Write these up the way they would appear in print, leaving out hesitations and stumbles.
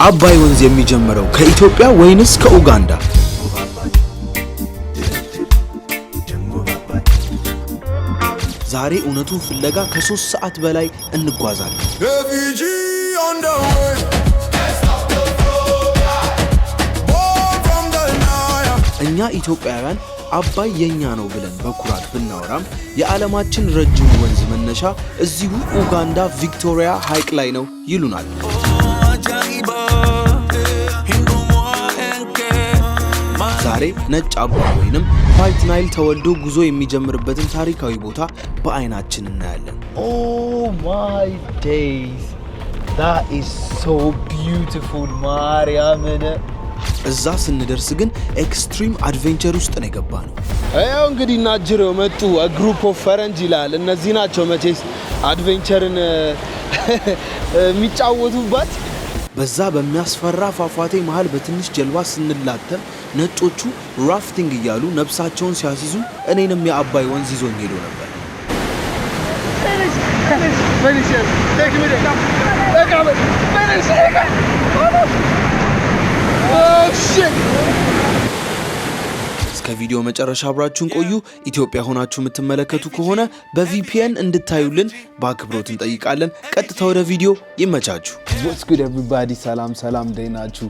አባይ ወንዝ የሚጀምረው ከኢትዮጵያ ወይንስ ከኡጋንዳ? ዛሬ እውነቱን ፍለጋ ከ3 ሰዓት በላይ እንጓዛለን። እኛ ኢትዮጵያውያን አባይ የኛ ነው ብለን በኩራት ብናወራም የዓለማችን ረጅም ወንዝ መነሻ እዚሁ ኡጋንዳ ቪክቶሪያ ሐይቅ ላይ ነው ይሉናል። ዛሬ ነጭ አባይ ወይንም ዋይት ናይል ተወልዶ ጉዞ የሚጀምርበትን ታሪካዊ ቦታ በአይናችን እናያለን። Oh my days, that is so beautiful ማርያምን። እዛ ስንደርስ ግን ኤክስትሪም አድቬንቸር ውስጥ ነው የገባነው። ያው እንግዲህ ናጅረው መጡ ግሩፕ ኦፍ ፈረንጅ ይላል። እነዚህ ናቸው መቼስ አድቬንቸርን የሚጫወቱበት። በዛ በሚያስፈራ ፏፏቴ መሃል በትንሽ ጀልባ ስንላተም ነጮቹ ራፍቲንግ እያሉ ነፍሳቸውን ሲያስይዙ እኔንም የአባይ ወንዝ ይዞኝ ሄዶ ነበር። እስከ ቪዲዮ መጨረሻ አብራችሁን ቆዩ። ኢትዮጵያ ሆናችሁ የምትመለከቱ ከሆነ በVPN እንድታዩልን በአክብሮት እንጠይቃለን። ቀጥታ ወደ ቪዲዮ ይመቻችሁ። What's good everybody? ሰላም ደህናችሁ?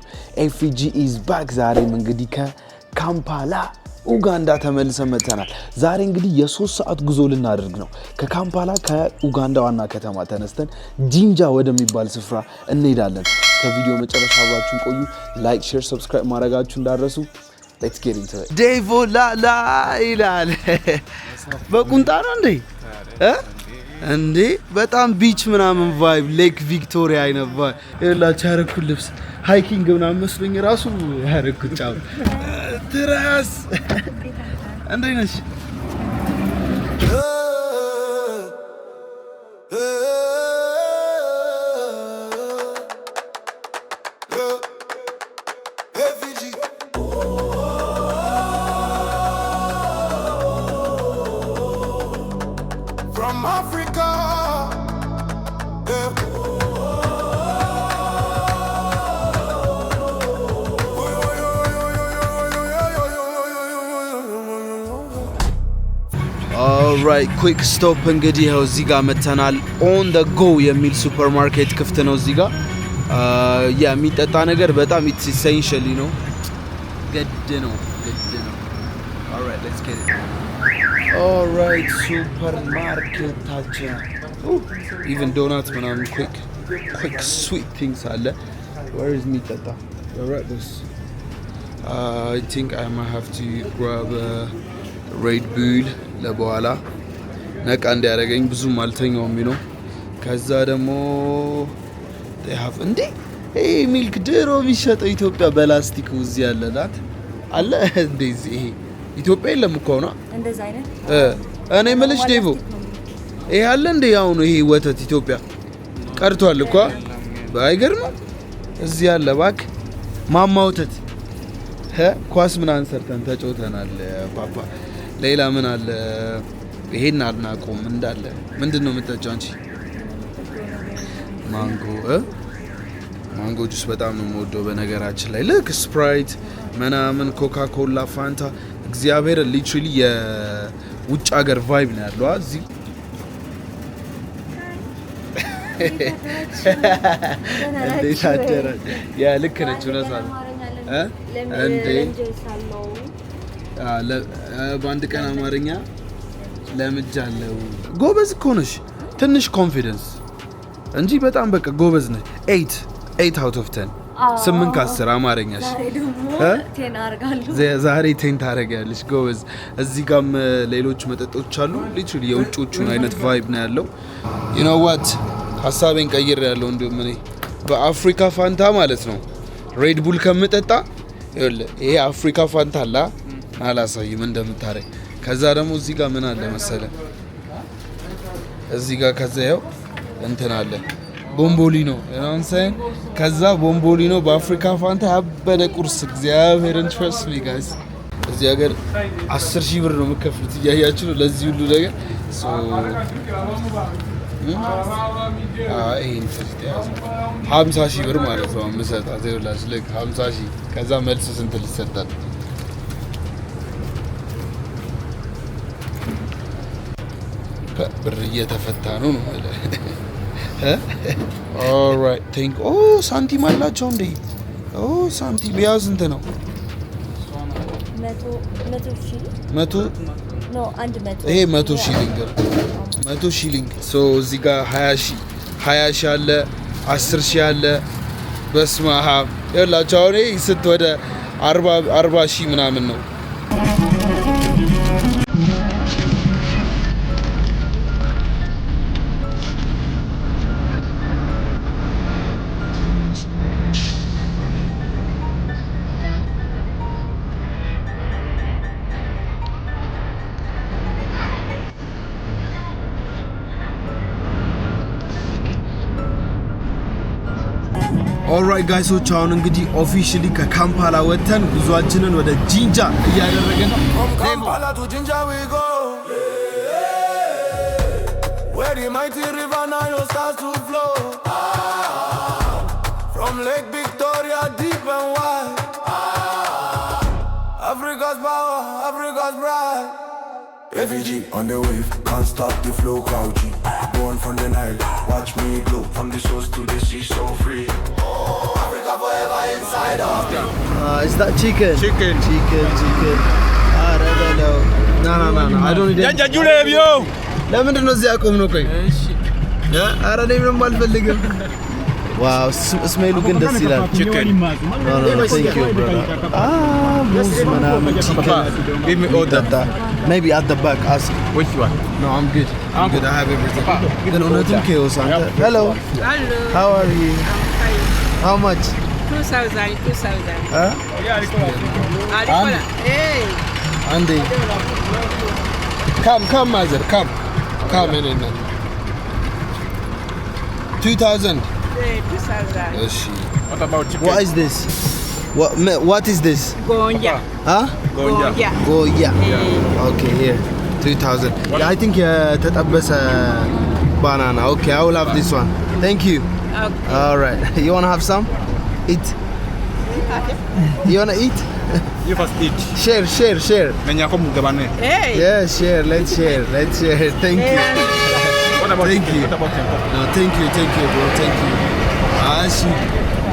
FG is back። ዛሬም እንግዲህ ከካምፓላ ኡጋንዳ ተመልሰን መጥተናል። ዛሬ እንግዲህ የ3 ሰዓት ጉዞ ልናደርግ ነው። ከካምፓላ ከኡጋንዳ ዋና ከተማ ተነስተን ጂንጃ ወደሚባል ስፍራ እንሄዳለን። ከቪዲዮ መጨረሻ አብራችሁን ቆዩ። ላይክ፣ ሼር፣ ሰብስክራይብ ማድረጋችሁ እንዳረሱ። Let's get into it. ዴቮ ላላ ይላል። በቁንጣ ነው እንዴ? በጣም ቢች ምናምን ቫይብ ሌክ ቪክቶሪያ አይነት ቫይብ ይላችሁ። ያረኩት ልብስ ሃይኪንግ ምናምን መስሎኝ ራሱ ያረኩት ጫው ትራስ እንዴ ነሽ? ኦልራይት ኩዊክ ስቶፕ። እንግዲህ ያው እዚህ ጋር መተናል። ኦን ዘ ጎ የሚል ሱፐርማርኬት ክፍት ነው እዚህ ጋር። የሚጠጣ ነገር በጣም ኢትስ ኢሴንሻሊ ነው፣ ግድ ነው። ኦልራይት ሌትስ ጌት ኢት። ኦልራይት ሱፐርማርኬታችን ኢቭን ዶናት ምናምን ኩዊክ ስዊት ቲንግስ አለ። ዌር ኢዝ የሚጠጣ? ኦልራይት ዲስ አይ ቲንክ አይ ማይ ሃቭ ቱ ግራብ ሬድ ቡል ለበኋላ ነቃ እንዲያደርገኝ ብዙም አልተኛውም ነው። ከዛ ደግሞ ሀፍ እንዴ ይሄ ሚልክ ድሮ የሚሸጠው ኢትዮጵያ በላስቲክ እዚህ ያለናት አለ እንደዚህ። ይሄ ኢትዮጵያ የለም እኮ ነው እንደዛ አይነት እኔ የምልሽ ዴቮ ይሄ አለ እንዴ? ያው ነው ይሄ ወተት ኢትዮጵያ ቀርቷል እኮ። አይገርምም? እዚህ ያለ ባክ ማማ ወተት ኳስ ምናምን ሰርተን ተጫውተናል ፓፓ። ሌላ ምን አለ? ይሄን አልናቆም እንዳለ ምንድነው የምትጠጪው አንቺ? ማንጎ ጁስ በጣም ነው የምወደው በነገራችን ላይ። ልክ ስፕራይት ምናምን ኮካ ኮላ ፋንታ እግዚአብሔር ሊትራሊ የውጭ ሀገር ቫይብ ነው ያለው እዚህ። እንዴት አደረች? ያ ልክ ነች እውነት አለ እንዴ? በአንድ ቀን አማርኛ ለምጃለሁ። ጎበዝ እኮ ነሽ። ትንሽ ኮንፊደንስ እንጂ በጣም በቃ ጎበዝ ነሽ። 8 out of 10 8 ከ10 አማርኛሽ። ዛሬ 10 ታደርጊያለሽ። ጎበዝ። እዚህ ጋርም ሌሎች መጠጦች አሉ። ሊትራሊ የውጮቹን አይነት ቫይብ ነው ያለው። you know what ሐሳቤን ቀይሬያለሁ። እንደውም እኔ በአፍሪካ ፋንታ ማለት ነው ሬድ ቡል ከምጠጣ ይሄ አፍሪካ ፋንታ አላሳይም እንደምታረግ። ከዛ ደግሞ እዚህ ጋር ምን አለ መሰለ? እዚህ ጋር ከዛ ያው እንትን አለ ቦምቦሊኖ እንሰን። ከዛ ቦምቦሊኖ በአፍሪካ ፋንታ ያበደ ቁርስ። እግዚአብሔርን ትረስ ሚ ጋይስ። እዚህ ሀገር 10,000 ብር ነው የምከፍሉት። እያያችሁ ነው ለዚህ ሁሉ ነገር። ይሄን ስልት ያዝ 50,000 ብር ማለት ነው የምሰጣት። ይኸውላችሁ ልክ 50,000 ከዛ መልስ ስንት ልትሰጣት? ብር እየተፈታ ነው ማለት ኦልራይት ቴንክ ሳንቲም አላቸው እንዴ? ሳንቲም ያው ስንት ነው? 100 ይሄ 100 ሺሊንግ 100 ሺሊንግ እዚህ ጋር 20 ሺህ አለ 10 ሺህ አለ። በስመ አብ ይኸውላችሁ አሁን ይሄ ስንት ወደ 40 ሺህ ምናምን ነው። ኦልራይት ጋይሶች አሁን እንግዲህ ኦፊሻሊ ከካምፓላ ወጥተን ጉዟችንን ወደ ጂንጃ እያደረግን ነው። ካምፓላ ቱ ጂንጃ we go where the mighty river Nile starts to flow from Lake Victoria deep and wide. Africa's power, Africa's pride. Refugee on the wave, can't stop the flow, Crouchy. Born from the Nile, watch me glow from the source to the sea, so free. Africa forever inside of me. Is that chicken? Chicken. No. I don't need it. Janja Juleb, yo! ለምንድን ነው እዚህ ያቆምነው? ቆይ ኧረ እኔ ምንም አልፈልግም። ዋው ስሜሉ ግን ደስ ይላል። ቺክን thank you brother. ሙዝ ምናምን chicken. Give me order. Maybe at the back ask. Which one? No, I'm good. I'm good. I have everything. Then unatum chaos. Hello. How are you? I'm fine. How much? 2,000. Huh? Hey. Andy. Come Mazer, come in. 2,000. 2,000. What about chicken? What is this? What is this? Gonja. Huh? Gonja. Yeah. Okay, here. 2,000. Yeah, I think tetabasa banana. Okay, I will have this one. Thank you. Okay. All right. You want to have some? Eat. You want to eat? You first eat. Share. Hey. Yeah, share. Let's share. Thank you. What about Thank you. What about Tempo? No, thank you, bro. Thank you.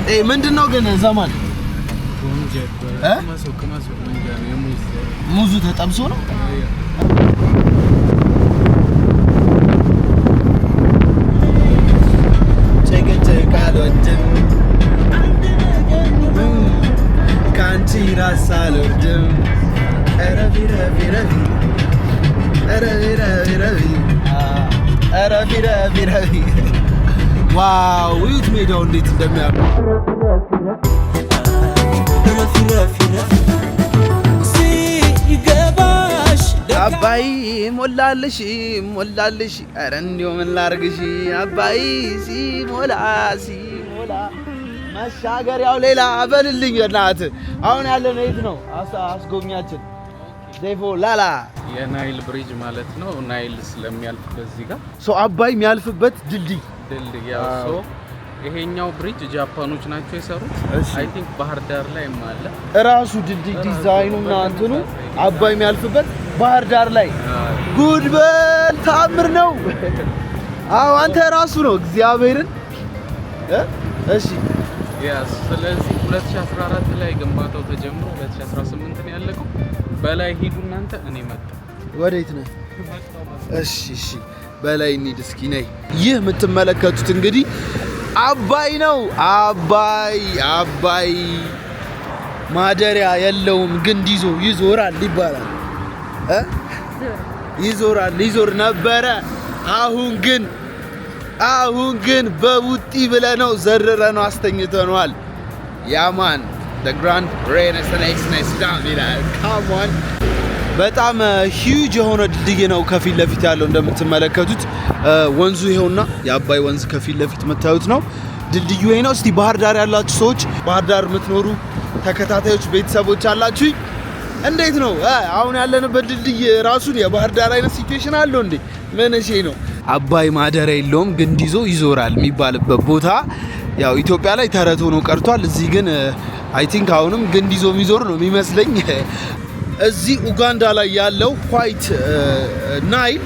Hey, ምንድነው ግን ዘማን? ሙዙ ተጠብሶ ነው? ካንቺ ራስ አልወርድም ረቢ ዋው እዩት ሜዳው እንዴት እንደሚያምር አባይ ሞላልሽ ኧረ እንዲሁ ምን ላርግሽ አባይ ሲሞላ መሻገሪያው ሌላ በልልኝ በእናትህ። አሁን ያለነው የት ነው? አስጎብኛችን ዴቮ ላላ የናይል ብሪጅ ማለት ነው። ናይል ስለሚያልፍ በዚህ ጋር አባይ የሚያልፍበት ድልድይ ያው ይሄኛው ብሪጅ ጃፓኖች ናቸው የሰሩት። አይ ቲንክ ባህር ዳር ላይ አለ እራሱ ድልድይ ዲዛይኑና እንትኑ አባይ የሚያልፍበት ባህር ዳር ላይ ጉድበል ታምር ነው። አዎ አንተ ራሱ ነው እግዚአብሔርን እሺ ስለዚህ 2014 ላይ ግንባታው ተጀምሮ 2018 ነው ያለቀው። በላይ ሂዱ እናንተ። እኔ መጣ ወዴት ነህ? እሺ በላይ እንሂድ እስኪ ነይ። ይህ የምትመለከቱት እንግዲህ አባይ ነው። አባይ ማደሪያ የለውም ግንድ ይዞራል ይባላል። ይዞር ነበረ። አሁን ግን በቡጢ ብለነው ዘርረነው አስተኝተነዋል። ያማን the grand renaissance down ይላል። ካሞን በጣም ሂውጅ የሆነ ድልድይ ነው ከፊት ለፊት ያለው እንደምትመለከቱት። ወንዙ ይሄውና የአባይ ወንዝ ከፊት ለፊት የምታዩት ነው። ድልድዩ ይሄ ነው። እስቲ ባህር ዳር ያላችሁ ሰዎች፣ ባህር ዳር የምትኖሩ ተከታታዮች ቤተሰቦች አላችሁ እንዴት ነው አሁን ያለንበት ድልድይ ራሱን የባህር ዳር አይነት ሲቹዌሽን አለው እንዴ? ምን እሺ ነው አባይ ማደሪያ የለውም ግንድ ይዞ ይዞራል የሚባልበት ቦታ ያው ኢትዮጵያ ላይ ተረት ሆኖ ቀርቷል። እዚህ ግን አይ ቲንክ አሁንም ግንድ ይዞ የሚዞር ነው የሚመስለኝ። እዚህ ኡጋንዳ ላይ ያለው ዋይት ናይል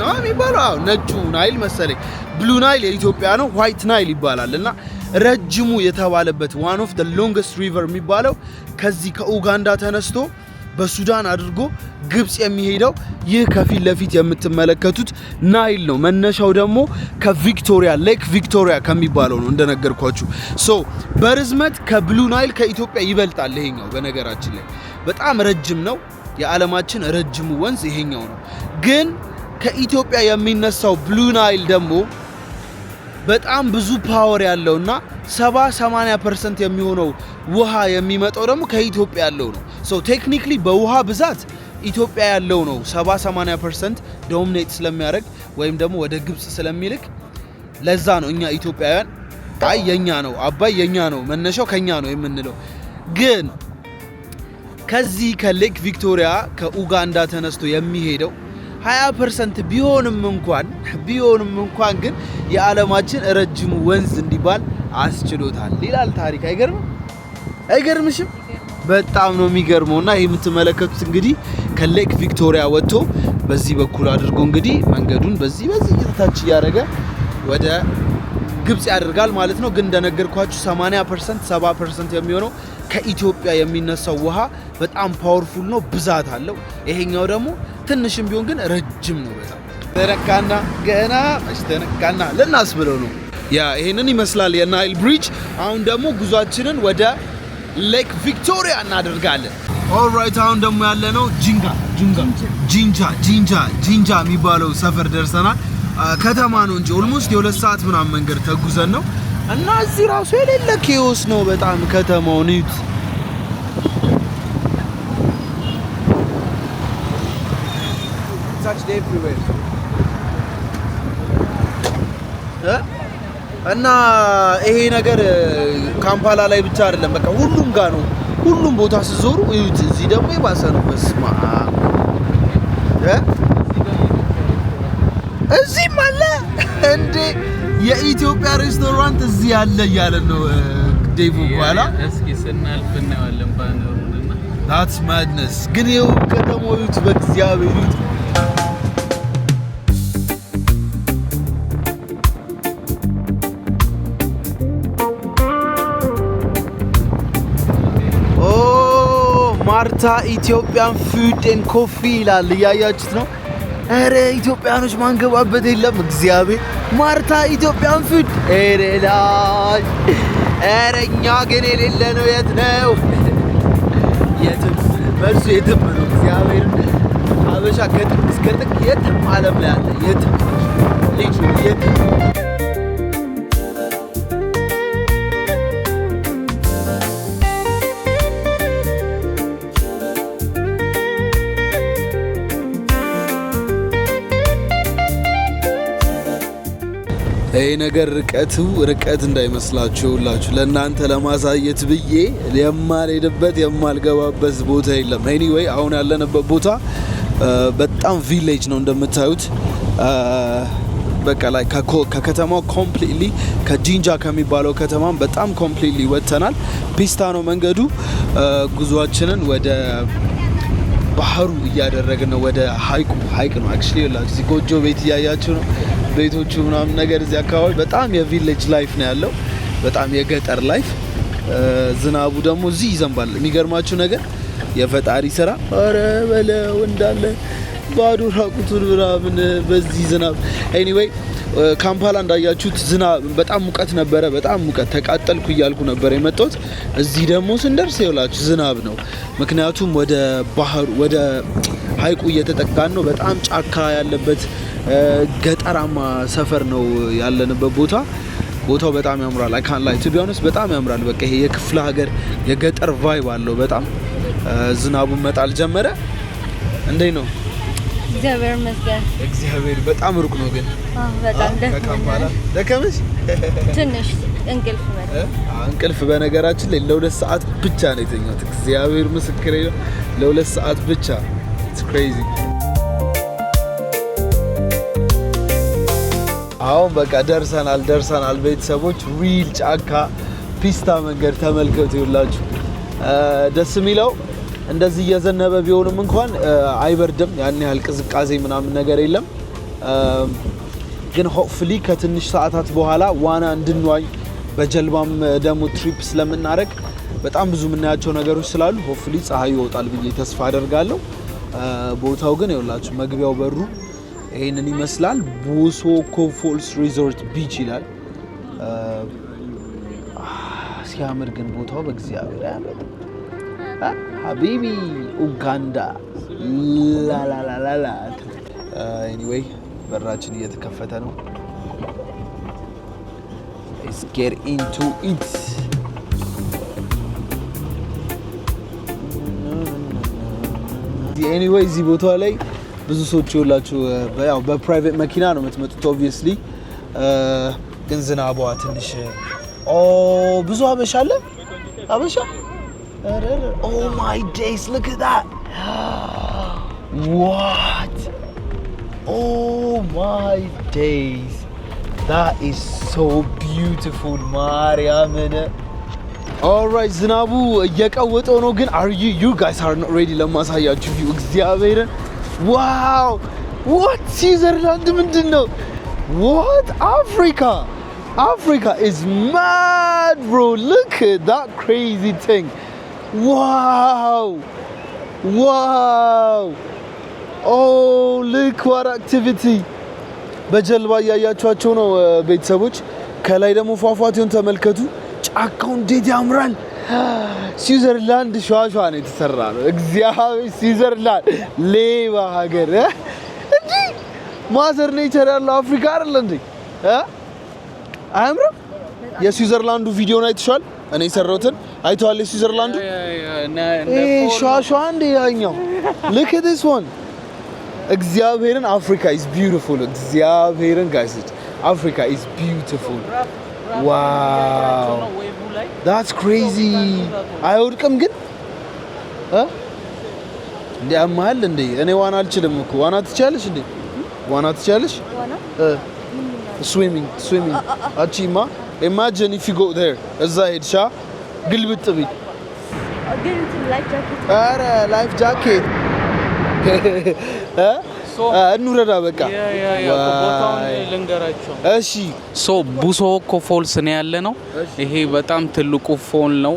ነው የሚባለው። አዎ ነጩ ናይል መሰለኝ። ብሉ ናይል የኢትዮጵያ ነው፣ ዋይት ናይል ይባላል። እና ረጅሙ የተባለበት ዋን ኦፍ ዘ ሎንገስት ሪቨር የሚባለው ከዚህ ከኡጋንዳ ተነስቶ በሱዳን አድርጎ ግብጽ የሚሄደው ይህ ከፊት ለፊት የምትመለከቱት ናይል ነው። መነሻው ደግሞ ከቪክቶሪያ ሌክ ቪክቶሪያ ከሚባለው ነው እንደነገርኳችሁ። ሶ በርዝመት ከብሉ ናይል ከኢትዮጵያ ይበልጣል ይሄኛው። በነገራችን ላይ በጣም ረጅም ነው። የዓለማችን ረጅሙ ወንዝ ይሄኛው ነው። ግን ከኢትዮጵያ የሚነሳው ብሉ ናይል ደግሞ በጣም ብዙ ፓወር ያለውና 70-80% የሚሆነው ውሃ የሚመጣው ደግሞ ከኢትዮጵያ ያለው ነው። ሶ ቴክኒክሊ በውሃ ብዛት ኢትዮጵያ ያለው ነው 70-80% ዶሚኔት ስለሚያደርግ ወይም ደግሞ ወደ ግብጽ ስለሚልክ ለዛ ነው እኛ ኢትዮጵያውያን አይ የኛ ነው አባይ የኛ ነው መነሻው ከኛ ነው የምንለው። ግን ከዚህ ከሌክ ቪክቶሪያ ከኡጋንዳ ተነስቶ የሚሄደው 20% ቢሆንም እንኳን ግን የዓለማችን ረጅሙ ወንዝ እንዲባል አስችሎታል ይላል ታሪክ። አይገርምሽም? በጣም ነው የሚገርመውና ይሄ የምትመለከቱት እንግዲህ ከሌክ ቪክቶሪያ ወጥቶ በዚህ በኩል አድርጎ እንግዲህ መንገዱን በዚህ እየታች ያደረገ ወደ ግብጽ ያደርጋል ማለት ነው። ግን እንደነገርኳችሁ 80% 70% የሚሆነው ከኢትዮጵያ የሚነሳው ውሃ በጣም ፓወርፉል ነው፣ ብዛት አለው። ይሄኛው ደግሞ ትንሽም ቢሆን ግን ረጅም ነው። በጣም ተነካና ገና ተነካና ልናስብለው ነው። ያ ይሄንን ይመስላል የናይል ብሪጅ። አሁን ደግሞ ጉዟችንን ወደ ሌክ ቪክቶሪያ እናደርጋለን። ኦልራይት አሁን ደግሞ ያለነው ጂንጃ የሚባለው ሰፈር ደርሰናል። ከተማ ነው እንጂ ኦልሞስት የ2 ሰዓት ምናምን መንገድ ተጉዘን ነው እና እዚህ ራሱ የሌለ ኬዎስ ነው በጣም ከተማውን እዩት። እና ይሄ ነገር ካምፓላ ላይ ብቻ አይደለም፣ በቃ ሁሉም ጋር ነው። ሁሉም ቦታ ሲዞሩ እዩት። እዚህ ደግሞ የባሰ ነው። በስማ እዚህም አለ እንዴ! የኢትዮጵያ ሬስቶራንት እዚህ ያለ እያለን ነው ዴቭ በኋላ እስኪ ስናልፍ እናያለን ባነሩና that's madness። ግን ይኸው ከተማው እዩት፣ በእግዚአብሔር እዩት። ማርታ ኢትዮጵያን ፉድ ኤንድ ኮፊ ይላል፣ እያያችሁት ነው። ኧረ ኢትዮጵያኖች ማንገባበት የለም እግዚአብሔር። ማርታ ኢትዮጵያን ፉድ ላይ ኧረ እኛ ግን የሌለ ነው። የት ነው? የትም መልሱ የትም ነው። እግዚአብሔር አበሻ ከጥግ እስከ ጥግ የትም ዓለም ላይ አለ። የትም ልጁ የትም ይሄ ነገር ርቀት እንዳይመስላችሁ ሁላችሁ ለእናንተ ለማሳየት ብዬ የማልሄድበት የማልገባበት ቦታ የለም። ኤኒዌይ አሁን ያለንበት ቦታ በጣም ቪሌጅ ነው እንደምታዩት። በቃ ላይ ከከተማው ኮምፕሊትሊ ከጂንጃ ከሚባለው ከተማም በጣም ኮምፕሊትሊ ወጥተናል። ፒስታ ነው መንገዱ። ጉዟችንን ወደ ባህሩ እያደረግን ነው። ወደ ሀይቅ ነው አክቹሊ። ይላችሁ እዚህ ጎጆ ቤት እያያችሁ ነው ቤቶቹ ምናምን ነገር። እዚህ አካባቢ በጣም የቪሌጅ ላይፍ ነው ያለው፣ በጣም የገጠር ላይፍ። ዝናቡ ደግሞ እዚህ ይዘንባል። የሚገርማችሁ ነገር የፈጣሪ ስራ። ኧረ በለው እንዳለ ባዶ ራቁቱን ምናምን በዚህ ዝናብ። ኤኒዌይ ካምፓላ እንዳያችሁት ዝናብ በጣም ሙቀት ነበረ፣ በጣም ሙቀት ተቃጠልኩ እያልኩ ነበር የመጣሁት። እዚህ ደግሞ ስንደርስ ይኸውላችሁ ዝናብ ነው። ምክንያቱም ወደ ባህሩ ወደ ሀይቁ እየተጠጋን ነው። በጣም ጫካ ያለበት ገጠራማ ሰፈር ነው ያለንበት ቦታ። ቦታው በጣም ያምራል። አይ ካን ላይ ቱ ቢ ኦነስት በጣም ያምራል። በቃ ይሄ የክፍለ ሀገር የገጠር ቫይብ አለው በጣም። ዝናቡን መጣል ጀመረ። እንዴት ነው? እግዚአብሔር ይመስገን። እግዚአብሔር በጣም ሩቅ ነው ግን በጣም ደከመሽ? ትንሽ እንቅልፍ መጣ። እንቅልፍ በነገራችን ላይ ለ2 ሰዓት ብቻ ነው የተኛሁት። እግዚአብሔር ምስክሬ ነው፣ ለ2 ሰዓት ብቻ። ኢትስ ክሬዚ። አሁን በቃ ደርሰናል ቤተሰቦች ሪል ጫካ ፒስታ መንገድ ተመልከቱ ይላችሁ ደስ የሚለው እንደዚህ እየዘነበ ቢሆንም እንኳን አይበርድም ያን ያህል ቅዝቃዜ ምናምን ነገር የለም ግን ሆፕፉሊ ከትንሽ ሰዓታት በኋላ ዋና እንድንዋኝ በጀልባም ደሞ ትሪፕ ስለምናረግ በጣም ብዙ ምናያቸው ነገሮች ስላሉ ሆፕፉሊ ፀሐይ ይወጣል ብዬ ተስፋ አደርጋለሁ ቦታው ግን ይኸውላችሁ መግቢያው በሩ ይሄንን ይመስላል ቡሶኮ ፎልስ ሪዞርት ቢች ይላል ሲያምር ግን ቦታው በእግዚአብሔር ያለው ሀቢቢ ኡጋንዳ ላላላላ ኤኒዌይ በራችን እየተከፈተ ነው let's get into it ኤኒዌይ እዚህ ቦታ ላይ ብዙ ሰዎች ይወላችሁ ያው በፕራይቬት መኪና ነው የምትመጡት obviously ግን ዝናቧ ትንሽ ብዙ አበሻ አለ አበሻ oh my days look at that what oh my days that is so beautiful ማርያምን alright ዝናቡ እየቀወጠው ነው ግን you guys are not ready ለማሳያችሁ ቪው እግዚአብሔርን wow what ስዊዘርላንድ ምንድነው what Africa is mad bro look at that crazy thing wow oh look what activity በጀልባ ያያያችኋቸው ነው ቤተሰቦች ከላይ ደግሞ ፏፏቴውን ተመልከቱ ጫካው እንዴት ያምራል ስዊዘርላንድ ሸዋሸዋ ነው የተሰራ ነው እግዚአብሔር ስዊዘርላንድ ሌባ ሀገር እንዴ ማዘር ኔቸር ያለው አፍሪካ አይደል እንዴ አያምርም የስዊዘርላንዱ ቪዲዮ ነው አይተሻል እኔ ሰራሁትን አይተዋል የስዊዘርላንዱ ሸዋሸዋ እንዴ ያኛው look at this one እግዚአብሔርን Africa is beautiful እግዚአብሔርን guys Africa is beautiful wow that's crazy አይወድቅም ግን እንዴ አማል እንዴ እኔ ዋና አልችልም እኮ ዋና ትቻለሽ እንዴ ዋና ትቻለሽ swimming አቺማ imagine if you go there እዛ ሄድሻ ግልብጥ ቢ አረ ላይፍ ጃኬት እንውረዳ በቃ ቦታውን ልንገራቸው እሺ ሶ ቡሶኮ ፎልስ ነው ያለ ነው ይሄ በጣም ትልቁ ፎል ነው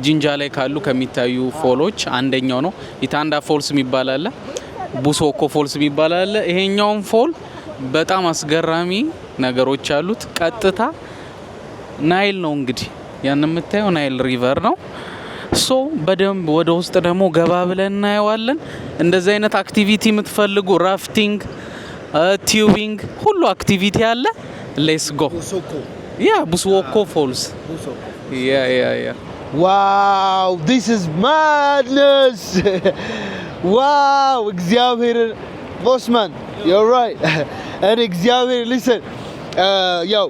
ጂንጃ ላይ ካሉ ከሚታዩ ፎሎች አንደኛው ነው ኢታንዳ ፎልስ የሚባል አለ ቡሶኮ ፎልስ የሚባል አለ ይሄኛው ፎል በጣም አስገራሚ ነገሮች አሉት ቀጥታ ናይል ነው እንግዲህ ያን የምታየው ናይል ሪቨር ነው ሶ በደንብ ወደ ውስጥ ደግሞ ገባ ብለን እናየዋለን እንደዚህ አይነት አክቲቪቲ የምትፈልጉ ራፍቲንግ ቲዩቢንግ ሁሉ አክቲቪቲ አለ ሌትስ ጎ ቡሶኮ ፎልስ ያ wow this is madness wow እግዚአብሔር bossman you're right and እግዚአብሔር listen yo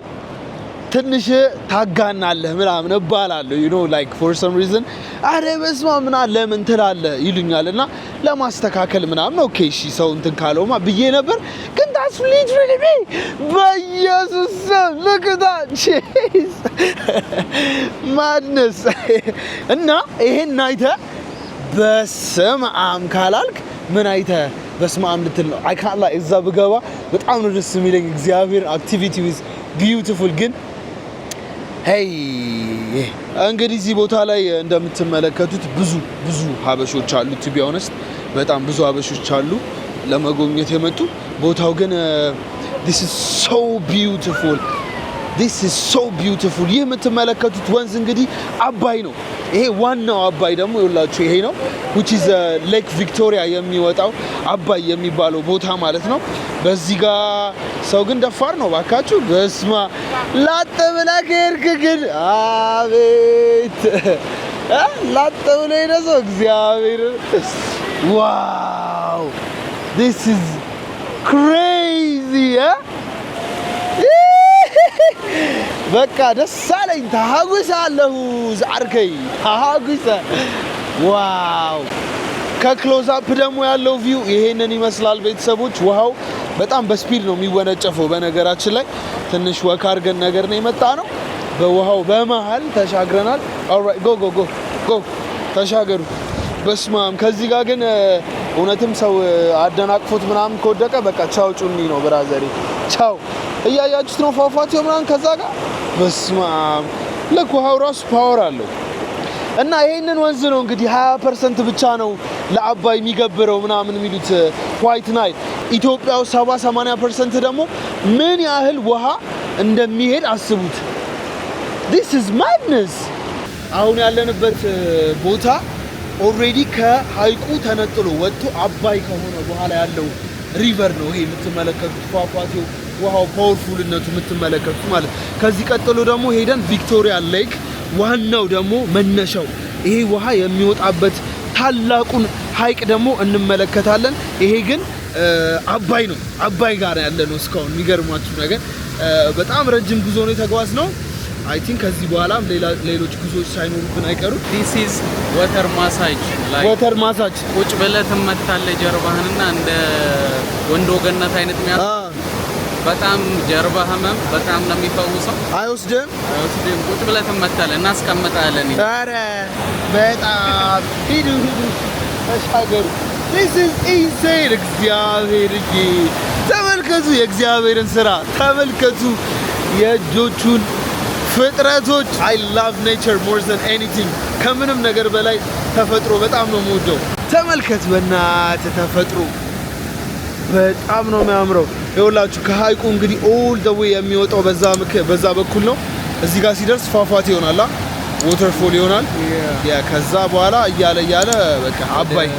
ትንሽ ታጋናለህ ምናምን እባላለሁ you know like for some reason አረ በስማ ምን አለ ምን ትላለህ ይሉኛልና ለማስተካከል ምናምን ኦኬ እሺ ሰው እንትን ካለውማ ብዬ ነበር ግን that's literally me በኢየሱስ look at that jeez madness እና ይሄን አይተህ በስመ አብ ካላልክ ምን አይተህ በስመ አብ ልትል ነው I can't lie እዛ ብገባ በጣም ነው ደስ የሚለኝ እግዚአብሔር activity is beautiful ግን hey እንግዲህ እዚህ ቦታ ላይ እንደምትመለከቱት ብዙ ሀበሾች አሉ to be honest በጣም ብዙ ሀበሾች አሉ ለመጎብኘት የመጡ ቦታው ግን this is so beautiful ይህ የምትመለከቱት ወንዝ እንግዲህ አባይ ነው ይሄ ዋናው አባይ ደግሞ ይኸውላችሁ ይሄ ነው which is Lake Victoria የሚወጣው አባይ የሚባለው ቦታ ማለት ነው በዚህ ጋር ሰው ግን ደፋር ነው ባካችሁ በስማ ላጠብላ ከርክ ግን አቤት ላጠብላ ነው እግዚአብሔር wow this is crazy በቃ ደስ አለኝ ታጉሳለሁ ዛርከይ ታጉሳ ዋው ከክሎዝ አፕ ደግሞ ያለው ቪው ይሄንን ይመስላል ቤተሰቦች ውሃው በጣም በስፒድ ነው የሚወነጨፈው በነገራችን ላይ ትንሽ ወክ አድርገን ነገር ነው የመጣ ነው በውሃው በመሃል ተሻግረናል ኦልራይት ጎ ጎ ጎ ጎ ተሻገሩ በስማም ከዚህ ጋር ግን እውነትም ሰው አደናቅፎት ምናምን ከወደቀ በቃ ቻው ጩኒ ነው ብራዘሪ ቻው እያያችሁት ነው ፏፏቴው ምናምን ከዛ ጋር በስማም ለውሃው ራሱ ፓወር አለው እና ይሄንን ወንዝ ነው እንግዲህ 20% ብቻ ነው ለአባይ የሚገብረው ምናምን የሚሉት ዋይት ናይል ኢትዮጵያው 70-80% ደግሞ ምን ያህል ውሃ እንደሚሄድ አስቡት this is madness አሁን ያለንበት ቦታ ኦሬዲ ከሃይቁ ተነጥሎ ወጥቶ አባይ ከሆነ በኋላ ያለው ሪቨር ነው ይሄ የምትመለከቱት ፏፏቴው ውሃው ፓወርፉልነቱ የምትመለከቱት ማለት ከዚህ ቀጥሎ ደግሞ ሄደን ቪክቶሪያ ሌክ ዋናው ደግሞ መነሻው ይሄ ውሃ የሚወጣበት ታላቁን ሃይቅ ደግሞ እንመለከታለን ይሄ ግን አባይ ነው አባይ ጋር ያለ ነው እስካሁን የሚገርማችሁ ነገር በጣም ረጅም ጉዞ ነው የተጓዝነው I think ከዚህ በኋላም ሌሎች ጉዞዎች ሳይኖሩብን አይቀሩ this is water massage like water massage ቁጭ ብለህ ትመታለህ ጀርባህንና እንደ ወንዶ ገነት አይነት የሚያ በጣም ጀርባ ህመም በጣም ነው የሚፈውሰው አይወስድም ቁጭ ብለህ ትመታለህ እናስቀምጣለን ኧረ በጣም ሂዱ ተሻገሩ this is insane እግዚአብሔርዬ ተመልከቱ የእግዚአብሔርን ስራ ተመልከቱ የእጆቹን ፍጥረቶች I love nature more than anything ከምንም ነገር በላይ ተፈጥሮ በጣም ነው የምወደው ተመልከት በእናትህ ተፈጥሮ በጣም ነው የሚያምረው ይኸውላችሁ ከሃይቁ እንግዲህ all the way የሚወጣው በዛ በኩል ነው እዚህ ጋር ሲደርስ ፏፏቴ ይሆናል waterfall ይሆናል ያ ከዛ በኋላ እያለ በቃ አባይ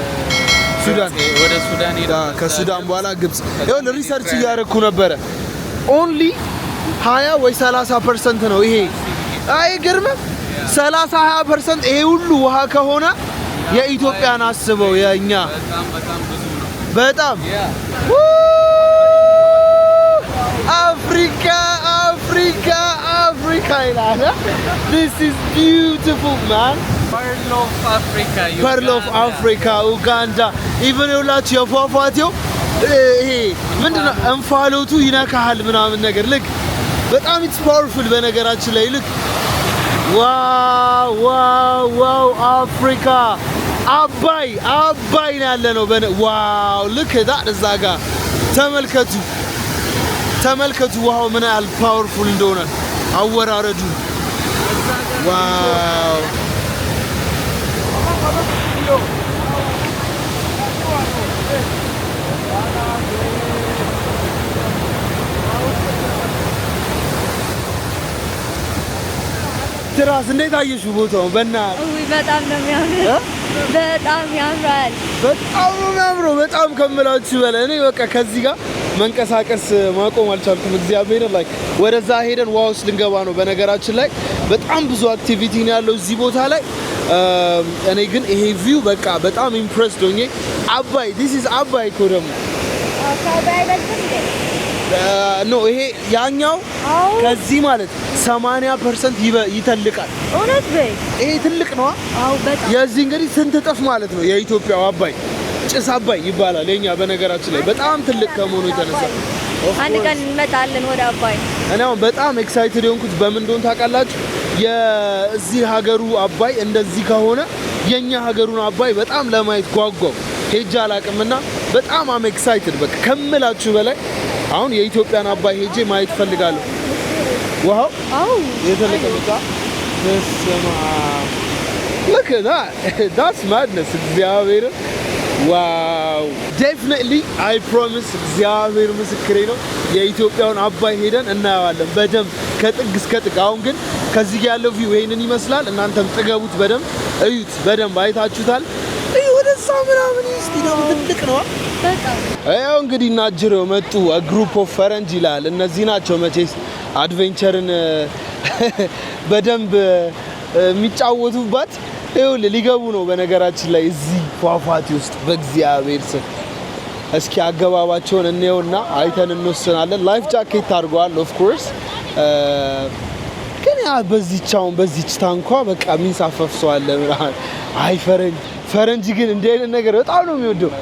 ሱዳን ወደ ሱዳን ይሄዳል ከሱዳን በኋላ ግብጽ ይኸውልህ ሪሰርች እያደረኩ ነበረ only 20 ወይ 30% ነው ይሄ አይገርምም 30-20% ይሄ ሁሉ ውሃ ከሆነ የኢትዮጵያን አስበው የኛ በጣም ብዙ ነው በጣም አፍሪካ ይላል this is beautiful man pearl of Africa Uganda even ይኸውላችሁ የፏፏቴው ይሄ ምንድነው እንፋሎቱ ይነካሃል ምናምን ነገር ልክ በጣም it's powerful በነገራችን ላይ ልክ ዋው አፍሪካ አባይ ነው ያለነው ዋው ልክ እዛ ጋር ተመልከቱ ውሃው ምን ያህል ፓወርፉል እንደሆነ አወራረዱ ዋው ትራስ እንዴት አየሽው ቦታው በጣም ነው የሚያምረው በጣም ያምራል በጣም ነው የሚያምረው በጣም ከመላችሁ በላይ እኔ በቃ ከዚህ ጋር መንቀሳቀስ ማቆም አልቻልኩም እግዚአብሔር ላይ ወደዛ ሄደን ዋውስ ልንገባ ነው በነገራችን ላይ በጣም ብዙ አክቲቪቲ ነው ያለው እዚህ ቦታ ላይ እኔ ግን ይሄ ቪው በቃ በጣም ኢምፕሬስድ ሆኜ አባይ this is አባይ ኮደም ኖ ይሄ ያኛው ከዚህ ማለት 80% ይተልቃል እውነት በይ ይሄ ትልቅ ነው አው በጣም የዚህ እንግዲህ ስንት እጥፍ ማለት ነው የኢትዮጵያው አባይ ጭስ አባይ ይባላል የኛ በነገራችን ላይ በጣም ትልቅ ከመሆኑ የተነሳ አንድ ቀን እንመጣለን ወደ አባይ እኔ አሁን በጣም ኤክሳይትድ ሆንኩት በምን እንደሆነ ታውቃላችሁ የዚህ ሀገሩ አባይ እንደዚህ ከሆነ የኛ ሀገሩን አባይ በጣም ለማየት ጓጓው ሄጄ አላቅምና በጣም አም ኤክሳይትድ በቃ ከምላችሁ በላይ አሁን የኢትዮጵያን አባይ ሄጄ ማየት ፈልጋለሁ ዋው የተለቀቀ በስማ look at that's madness እግዚአብሔር ዋው definitely I promise እግዚአብሔር ምስክሬ ነው የኢትዮጵያውን አባይ ሄደን እናያለን በደም ከጥግ እስከ ጥግ አሁን ግን ከዚህ ያለው ቪው ይሄንን ይመስላል እናንተም ጥገቡት በደም እዩት በደም አይታችሁታል ወደዛ ምናምን እስቲ ነው ትልቅ ነው በጣም አው እንግዲህ ናጅረው መጡ a group of ፈረንጅ ይላል እነዚህ ናቸው መቼስ አድቬንቸርን በደንብ የሚጫወቱበት ይኸውልህ ሊገቡ ነው በነገራችን ላይ እዚህ ፏፏቴ ውስጥ በእግዚአብሔር ስም እስኪ አገባባቸውን እንየውና አይተን እንወስናለን ላይፍ ጃኬት አድርገዋል ኦፍ ኮርስ ግን ያ በዚህች ታንኳ በቃ የሚንሳፈፍ ሰው አለ ምናምን አይ ፈረንጅ ግን እንደ አይነት ነገር በጣም ነው የሚወደው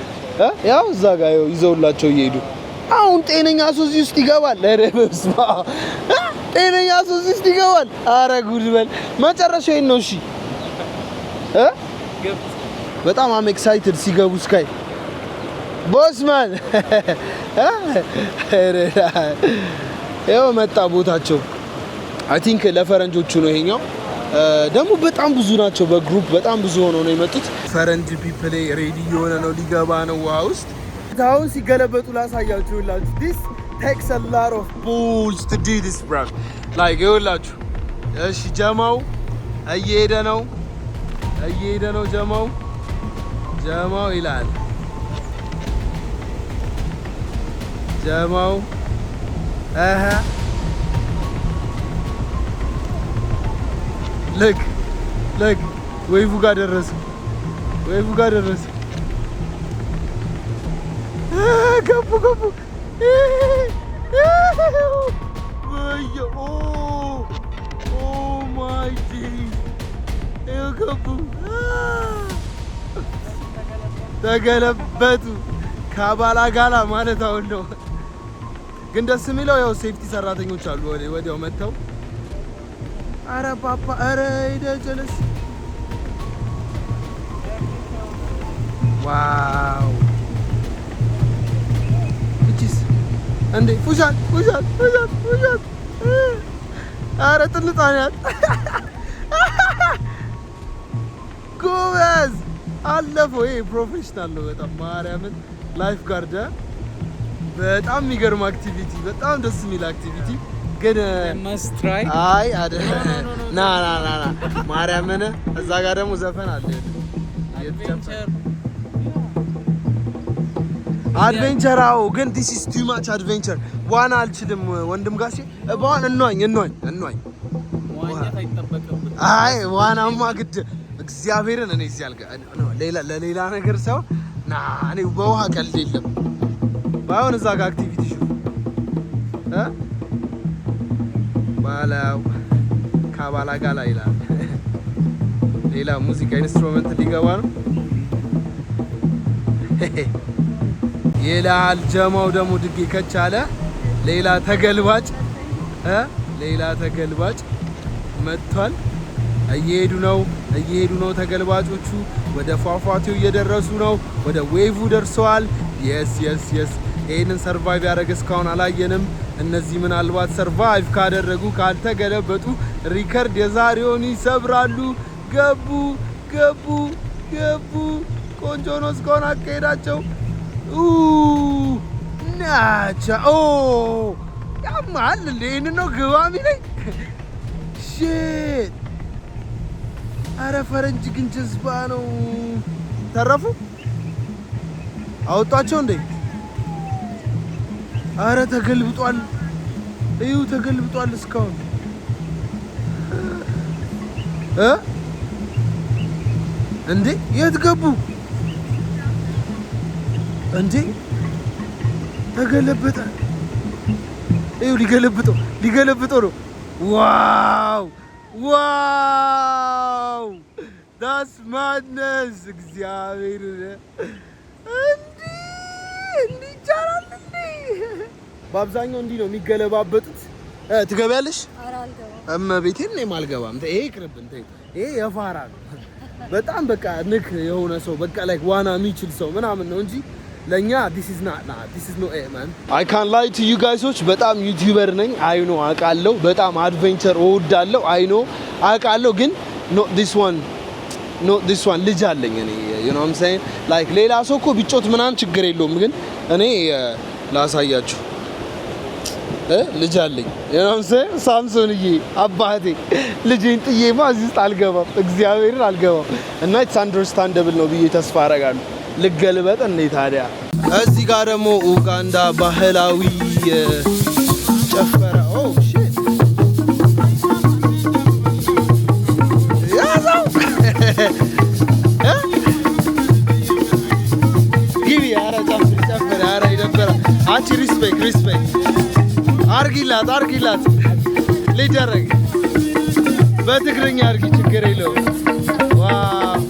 ያው እዛ ጋር ይዘውላቸው እየሄዱ አሁን ጤነኛ ሰው እዚህ ውስጥ ይገባል? ኧረ በስመ አብ ጤነኛ ሰው እዚህ ውስጥ ይገባል? ኧረ ጉድ በል። መጨረሻው ይሄን ነው። እሺ በጣም አም ኤክሳይትድ ሲገቡ ስካይ ቦስማን ይኸው መጣ ቦታቸው። አይ ቲንክ ለፈረንጆቹ ነው ይሄኛው። ደግሞ በጣም ብዙ ናቸው። በግሩፕ በጣም ብዙ ሆነው ነው የመጡት። ፈረንጅ ፒፕል ሬዲ የሆነ ነው ሊገባ ነው ውሃ ውስጥ። አሁን ሲገለበጡ ላሳያችሁ። ይኸውላችሁ this takes a lot of balls to do this bro. like ይኸውላችሁ። እሺ ጀማው እየሄደ ነው ጀማው ይላል ጀማው ልክ ወይፉ ጋር ደረሰ ገቡ ኦ ማይ ጂስ ገቡ ተገለበጡ ካባላጋላ ማለት አሁን ነው። ግን ደስ የሚለው ያው ሴፍቲ ሰራተኞች አሉ ወዲያው መጥተው አረ ፓፓ አረ ይደጀለስ ዋው እቺስ እንዴ ፉሻት አረ ጥልጣኛት ጎበዝ አለፈው። ይሄ ፕሮፌሽናል ነው በጣም ማርያምን። ላይፍ ጋርድ በጣም የሚገርም አክቲቪቲ፣ በጣም ደስ የሚል አክቲቪቲ። ግን ማስትራይ አይ ና ማርያምን። እዛ ጋር ደግሞ ዘፈን አለ አድቬንቸር። አዎ ግን this is too much adventure። ዋና አልችልም ወንድም ጋሼ። በዋን እንዋኝ አይ ዋናማ ግድ እግዚአብሔርን እኔ እዚህ አልጋ ለሌላ ነገር ሰው ና እኔ በውሃ ቀልድ የለም። ባይሆን እዛ ጋር አክቲቪቲ ሹ ባላው ካባላጋላ ይላል። ሌላ ሙዚቃ ኢንስትሩመንት ሊገባ ነው ይላል ጀማው። ደግሞ ድጌ ከቻለ ሌላ ተገልባጭ መጥቷል። እየሄዱ ነው ተገልባጮቹ። ወደ ፏፏቴው እየደረሱ ነው። ወደ ዌቭ ደርሰዋል። የስ ይሄንን ሰርቫይቭ ያደረገ እስካሁን አላየንም። እነዚህ ምናልባት ሰርቫይቭ ካደረጉ ካልተገለበጡ ሪከርድ የዛሬውን ይሰብራሉ። ገቡ ቆንጆ ነው እስካሁን አካሄዳቸው። ናቻ ያማል እንዴ ነው ግባሚ ላይ ሺት። አረ ፈረንጅ ግን ጀዝባ ነው። ተረፉ አወጣቸው እንዴ? አረ ተገልብጧል። ተገልብጧል እስካሁን እንዴ የት ገቡ እንዴ? ተገለበጠ። ሊገለብጠው ነው። ዋው ዳስ ማድነስ እግዚአብሔር እንዴ ይቻላል እንዴ? በአብዛኛው እንዲህ ነው የሚገለባበጡት። ትገቢያለሽ? ኧረ አልገባም። እመቤቴን እኔም አልገባም። ይሄ ይቅርብን። ይሄ የፋራ ነው በጣም በቃ ንክ የሆነ ሰው በቃ ላይክ ዋና የሚችል ሰው ምናምን ነው እንጂ ለኛ this is not man. I can't lie to you guys. በጣም ዩቲዩበር ነኝ። አይ ኖ አውቃለሁ። በጣም አድቬንቸር እወዳለሁ። አይ ኖ አውቃለሁ። ግን not this one ልጅ አለኝ እኔ you know what I'm saying like ሌላ ሰው እኮ ቢጮት ምናምን ችግር የለውም። ግን እኔ ላሳያችሁ ልጅ አለኝ you know what I'm saying ሳምሶንዬ አባቴ ልጄን ጥዬማ እዚህ ውስጥ አልገባም። እግዚአብሔርን አልገባም። እና it's understandable ነው ብዬ ተስፋ አደርጋለሁ። ልገልበጥ እንዴ ታዲያ። እዚህ ጋር ደግሞ ኡጋንዳ ባህላዊ ጨፈራ shit ያዛው ግቢ። ኧረ ጨፍር ኧረ ይደብራል። አንቺ ሪስፔክት አርጊላት ሊደረግ በትግርኛ አርጊ ችግር የለውም። ዋው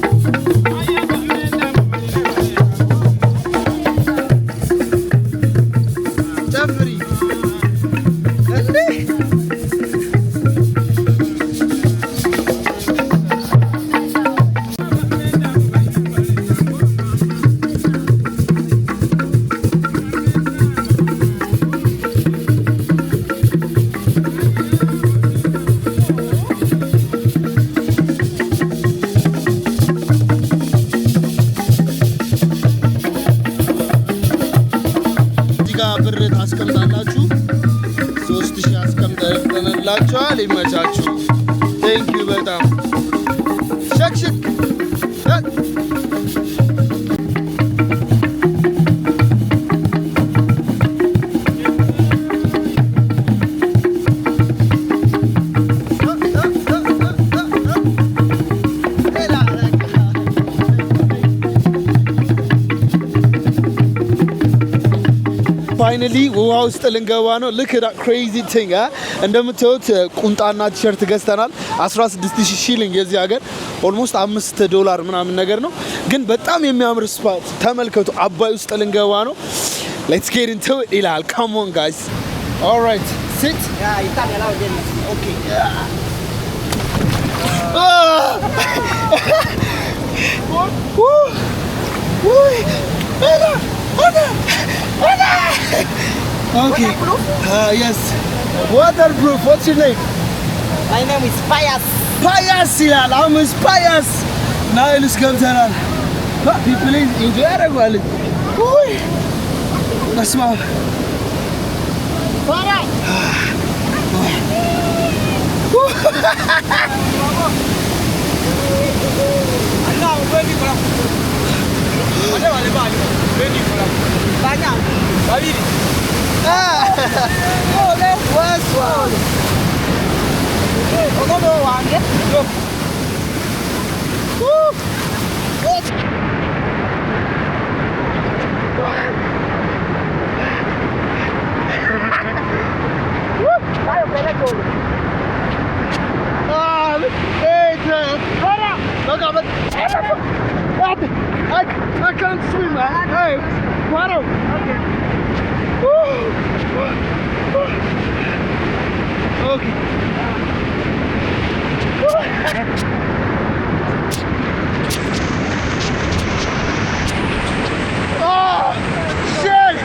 shit. Finally, ውሃ ውስጥ ልንገባ ነው. Look at that crazy thing, እንደምታዩት ቁንጣና ቲሸርት ገዝተናል 16000 ሺሊንግ የዚህ ሀገር ኦልሞስት $5 ምናምን ነገር ነው ግን በጣም የሚያምር ስፓት ተመልከቱ አባይ ውስጥ ልንገባ ነው Let's get into it ይላል Come on guys All right sit Yeah, you can't allow them. Okay Okay. Yes. Waterproof. What's your name? My name is Pius. Pius, yeah. I'm Pius. Now let's come down. People enjoy it, well. Oi. That's my. Para. Allah, ready for us. Ready for us. Banyak. Bali. Oh, let's one. Oh, no, one. Go. Woo. Ayo, pera go. I can't swim, man. Hey, water. Okay. Okay. Oh, shit!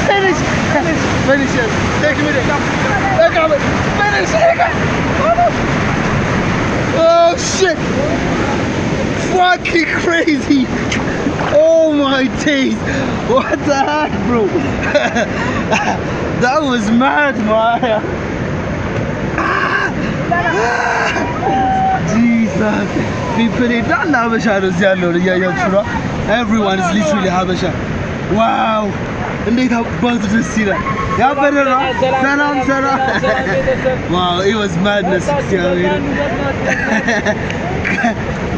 Finish. Finish, yes. Take me there. Finish. Oh, shit. Fucking crazy. Oh, my days. What the heck, bro? That was mad, man. Jesus. People, they don't have a shadow. Everyone is literally Habasha. Wow. እንዴት አባቱ ደስ ይላል ያበረራ ሰላም Wow, it was madness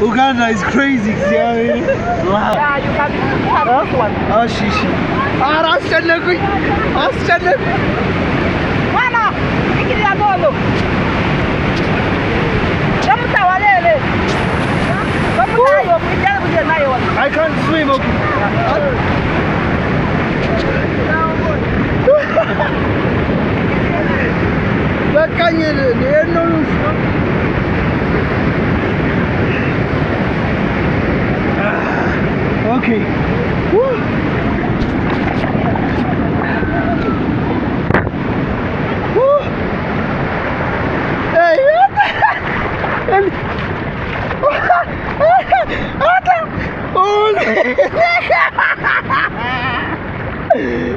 Uganda is crazy Yeah, you can have this one. Oh, shishi አስጨነቁኝ Mama, ikili ya bolo. Jamuta walele. Jamuta yo, kijana kuje nayo. I can't swim okay በቃኝ ነው Okay. Woo. Woo. Hey,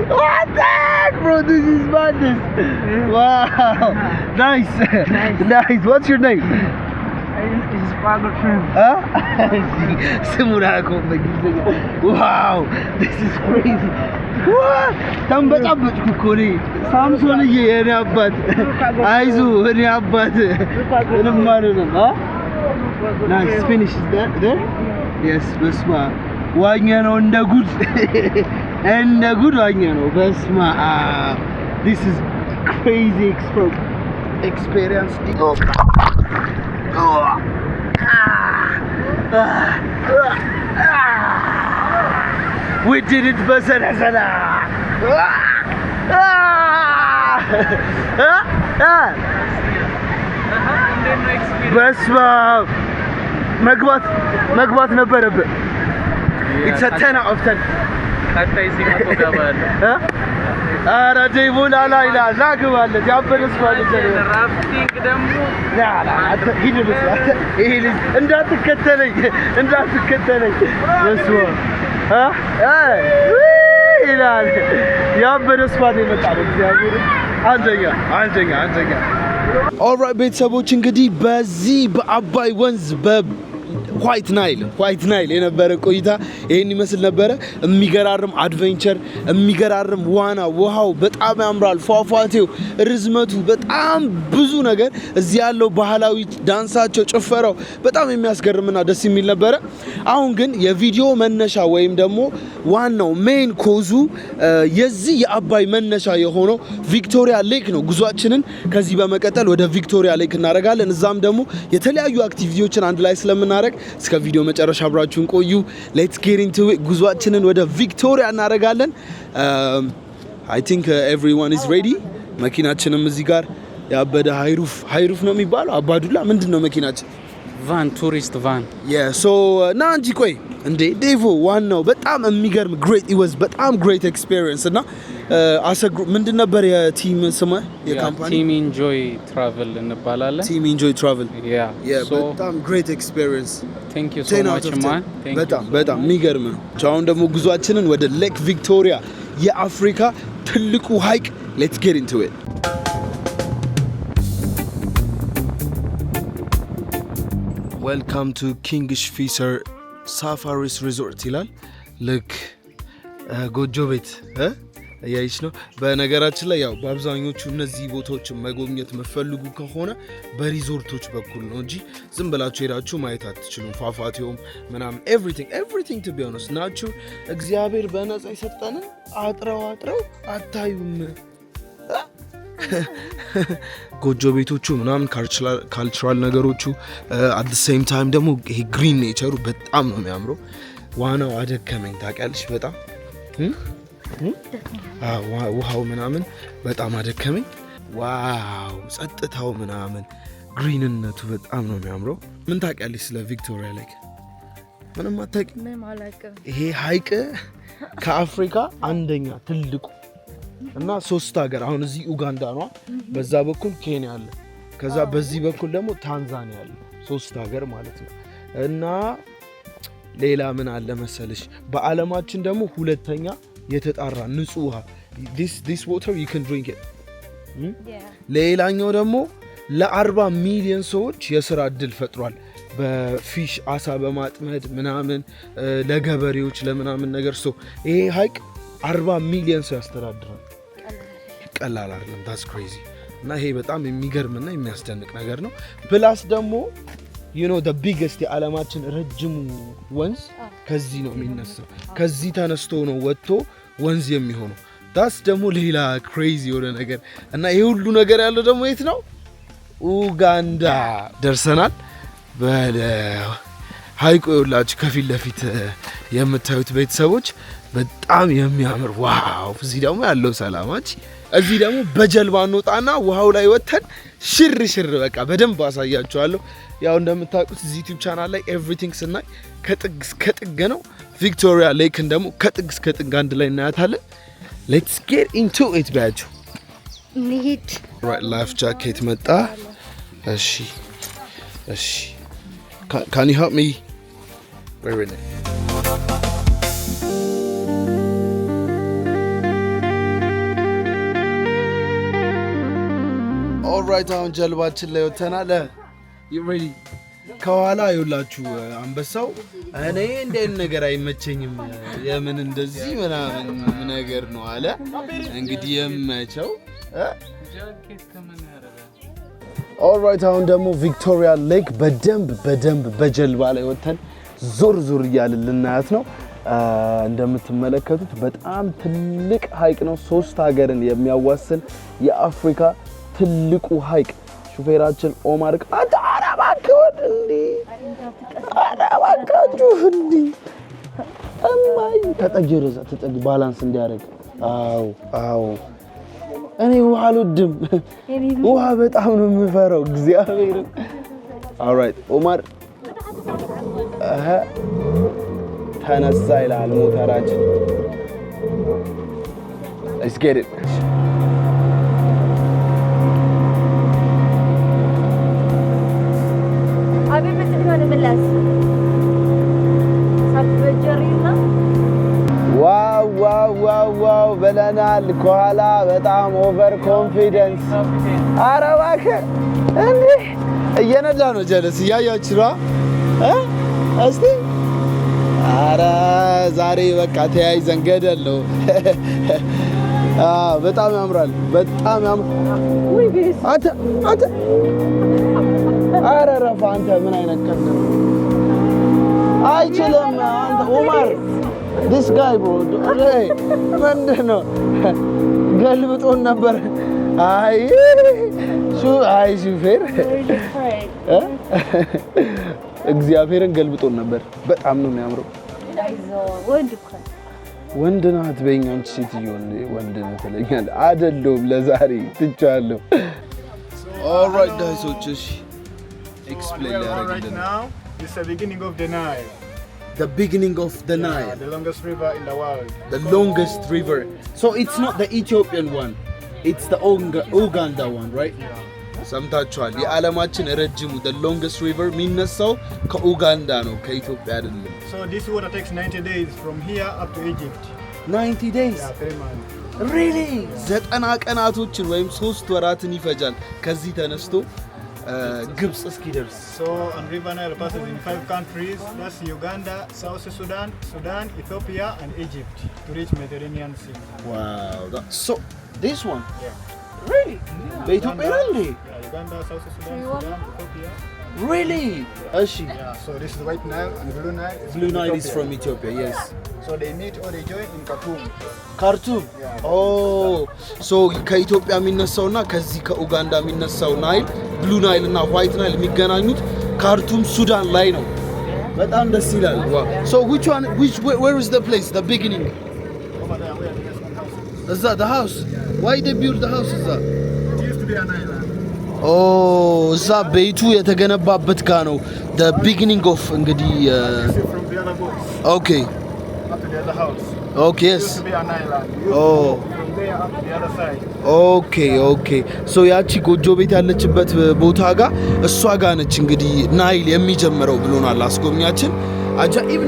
What the heck, bro? This is madness. Wow. Nice. What's your name? It's Pago Trim. Huh? Wow. This is crazy. What? Tambacabut kukuri. Samson ye ene abbat. Aizu ene abbat. Ene marunum, huh? Nice. Finish is that there? Yes, besma. Wanya no nda good. And a good one, you know, Vesma. This is crazy experience. We did it, Basana. Vesma. Magbat ነበረበት. It's a 10 out of 10. Katta isi mato gabal. ኧረ ዴቦላ ላይ ላግባለት ያበደስ ማለት ነው ራፍቲንግ ደግሞ ሂድ ልስራት ይሄ ልጅ እንዳትከተለኝ እሱ ይላል ያበደስ ማለት ይመጣል እግዚአብሔር አንደኛ ኦልራይት ቤተሰቦች እንግዲህ በዚህ በአባይ ወንዝ ዋይት ናይል የነበረ ቆይታ ይሄን ይመስል ነበረ። የሚገራርም አድቬንቸር፣ የሚገራርም ዋና፣ ውሃው በጣም ያምራል፣ ፏፏቴው፣ ርዝመቱ፣ በጣም ብዙ ነገር እዚህ ያለው ባህላዊ ዳንሳቸው፣ ጭፈራው በጣም የሚያስገርምና ደስ የሚል ነበረ። አሁን ግን የቪዲዮ መነሻ ወይም ደግሞ ዋናው ሜን ኮዙ የዚህ የአባይ መነሻ የሆነው ቪክቶሪያ ሌክ ነው። ጉዟችንን ከዚህ በመቀጠል ወደ ቪክቶሪያ ሌክ እናደርጋለን። እዛም ደግሞ የተለያዩ አክቲቪቲዎችን አንድ ላይ ስለምናደርግ እስከ ቪዲዮ መጨረሻ አብራችሁን ቆዩ። ሌትስ ጌት ኢንቱ ኢት። ጉዟችንን ወደ ቪክቶሪያ እናደርጋለን። አይ ቲንክ ኤቭሪዋን ኢዝ ሬዲ። መኪናችንም እዚህ ጋር ያበደ ሃይሩፍ ነው የሚባለው አባዱላ ምንድን ነው መኪናችን? ቫን ቱሪስት ቫን ሶ ና እንጂ ቆይ እንዴ ዴቮ ዋናው በጣም የሚገርም በጣም ግሬት ኤክስፒሪየንስ እና ምንድን ነበር የቲም ስም የካምፓኒ? ቲም ኢንጆይ ትራቨል እንባላለን። ቲም ኢንጆይ ትራቨል ሶ በጣም ግሬት ኤክስፒሪየንስ። ቴንክ ዩ ሶ ማች ማን። በጣም የሚገርም ነው። አሁን ደግሞ ጉዟችንን ወደ ሌክ ቪክቶሪያ የአፍሪካ ትልቁ ሀይቅ ሌትስ ጌት ኢንቱ ኢት። ዌልካም ቱ ኪንግፊሸር ሳፋሪስ ሪዞርት ይላል። ልክ ጎጆ ቤት እያይች ነው። በነገራችን ላይ ያው በአብዛኞቹ እነዚህ ቦታዎችን መጎብኘት መፈልጉ ከሆነ በሪዞርቶች በኩል ነው እንጂ ዝም ብላችሁ ሄዳችሁ ማየት አትችሉም። ፏፏቴውም ምናምን ኤቭሪቲንግ ቱ ቢ ኦነስት ናቹር እግዚአብሔር በነፃ የሰጠንን አጥረው አታዩም። ጎጆ ቤቶቹ ምናምን ካልቸራል ነገሮቹ አት ሴም ታይም ደግሞ ይሄ ግሪን ኔቸሩ በጣም ነው የሚያምረው። ዋናው አደከመኝ ታውቂያለሽ በጣም ውሃው ምናምን በጣም አደከመኝ። ዋው ጸጥታው ምናምን ግሪንነቱ በጣም ነው የሚያምረው። ምን ታውቂያለሽ ስለ ቪክቶሪያ ሌክ? ምንም አታውቂም? ይሄ ሀይቅ ከአፍሪካ አንደኛ ትልቁ እና 3 ሀገር አሁን እዚህ ኡጋንዳ ነው፣ በዛ በኩል ኬንያ አለ፣ ከዛ በዚህ በኩል ደግሞ ታንዛኒያ አለ። 3 ሀገር ማለት ነው። እና ሌላ ምን አለ መሰለሽ በአለማችን ደግሞ ሁለተኛ የተጣራ ንጹህ ውሃ this water you can drink it። ሌላኛው ደግሞ ለ40 ሚሊዮን ሰዎች የሥራ እድል ፈጥሯል። በፊሽ አሳ በማጥመድ ምናምን ለገበሬዎች ለምናምን ነገር ይሄ ሀይቅ 40 ሚሊዮን ሰው ያስተዳድራል። ቀላል አይደለም። that's crazy። እና ይሄ በጣም የሚገርምና የሚያስደንቅ ነገር ነው። ፕላስ ደግሞ you know the biggest የዓለማችን ረጅሙ ወንዝ ከዚህ ነው የሚነሳው። ከዚህ ተነስቶ ነው ወጥቶ ወንዝ የሚሆነው። that's ደግሞ ሌላ crazy የሆነ ነገር እና ይሄ ሁሉ ነገር ያለው ደግሞ የት ነው? ኡጋንዳ ደርሰናል። ሀይቁ ይኸውላችሁ ከፊት ለፊት የምታዩት ቤተሰቦች በጣም የሚያምር ዋው። እዚህ ደግሞ ያለው ሰላማች። እዚህ ደግሞ በጀልባ እንወጣና ውሃው ላይ ወተን ሽር በቃ በደንብ አሳያችኋለሁ። ያው እንደምታውቁት እዚህ ዩቲዩብ ቻናል ላይ ኤቭሪቲንግ ስናይ ከጥግ እስከ ጥግ ነው። ቪክቶሪያ ሌክን ደግሞ ከጥግ እስከ ጥግ አንድ ላይ እናያታለን። ሌትስ ጌት ኢንቱ ኢት ባያችሁ እንሂድ። ላይፍ ጃኬት መጣ። እሺ can you help me? Very nice. ኦልራይት አሁን ጀልባችን ላይ ወተናል። you ready? ከኋላ ይውላችሁ አንበሳው እኔ እንደን ነገር አይመቸኝም የምን እንደዚህ ምናምን ነገር ነው አለ። እንግዲህ የመቸው ጃኬት ከምን ያረጋ። ኦልራይት አሁን ደግሞ ቪክቶሪያ ሌክ በደንብ በጀልባ ላይ ወተን ዞር እያልን ልናያት ነው። እንደምትመለከቱት በጣም ትልቅ ሀይቅ ነው። 3 ሀገርን የሚያዋስን የአፍሪካ ትልቁ ሀይቅ። ሹፌራችን ኦማር አራባከው እንዴ አራባካችሁ እንዴ አማይ ተጠጀረዛ ባላንስ እንዲያደርግ። አዎ እኔ ውሃ አልወድም። ውሃ በጣም ነው የምፈራው እግዚአብሔርን። ኦልራይት ኦማር ተነሳ ይላል ሞተራችን። Let's get it. አቤት ምን ምላስ ሳትበጀሪና ዋው በለናል። ከኋላ በጣም ኦቨር ኮንፊደንስ። ኧረ እባክህ እንዴ እየነዳ ነው። ጀለስ እያያችሁ ነው እስቲ። ኧረ ዛሬ በቃ ተያይዘን ገደል ነው። በጣም ያምራል። በጣም ያምራል። አንተ ኧረ ረፋ አንተ ምን አይነት ቀልድ ነው? አይችልም አንተ ኡመር this guy bro ምንድን ነው ገልብጦን ነበር። አይ ሹፌር እግዚአብሔርን ገልብጦን ነበር። በጣም ነው የሚያምረው። ወንድ ናት በይኝ አንቺ ሴትዮ ወንድ ነው ትለኛለህ። አይደለም ለዛሬ ትቻለሁ። ኦልራይት ጋይሶች እሺ ኤክስፕሌን ያደርግልን now is the beginning of the Nile. The beginning of the Nile. The longest river in the world. The longest river. So it's not the Ethiopian one. It's the Uganda one, right? Yeah. ሰምታችኋል። የዓለማችን ረጅሙ the longest river የሚነሳው ከኡጋንዳ ነው ከኢትዮጵያ አይደለም። So this water takes 90 days from here up to Egypt. 90 days. Yeah, 3 months. Really? 90 ቀናቶችን ወይም 3 ወራትን ይፈጃል ከዚህ ተነስቶ ግብጽ እስኪደርስ። So and River Nile passes in 5 countries. That's Uganda, South Sudan, Ethiopia and Egypt to reach Mediterranean Sea. Wow. So this one. Yeah. Really? በኢትዮጵያ እንዴ? Yeah, Uganda, South Sudan, Ethiopia. Really? Ashi. Yeah, so this is White Nile and Blue Nile. Blue Nile is from Ethiopia, yes. So they meet or they join in Khartoum. Khartoum? Yeah. Oh. So ከኢትዮጵያ የሚነሳውና ከዚህ ከኡጋንዳ የሚነሳው ናይል ብሉ ናይል እና ዋይት ናይል የሚገናኙት ካርቱም ሱዳን ላይ ነው። በጣም ደስ ይላል። So where is the place, the beginning? Over there where the next house is. Is that the house? Why they build the house is that? It used to be an island. እዛ ቤቱ የተገነባበት ጋ ነው the beginning of እንግዲህ From the other boats. Okay. Up to the other house. Okay, It yes. used to be an island. You used Oh. to go from there up to the other side. ኦኬ ሶ ያቺ ጎጆ ቤት ያለችበት ቦታ ጋር እሷ ጋር ነች እንግዲህ ናይል የሚጀምረው ብሎናል አስጎብኛችን። አጃኢብ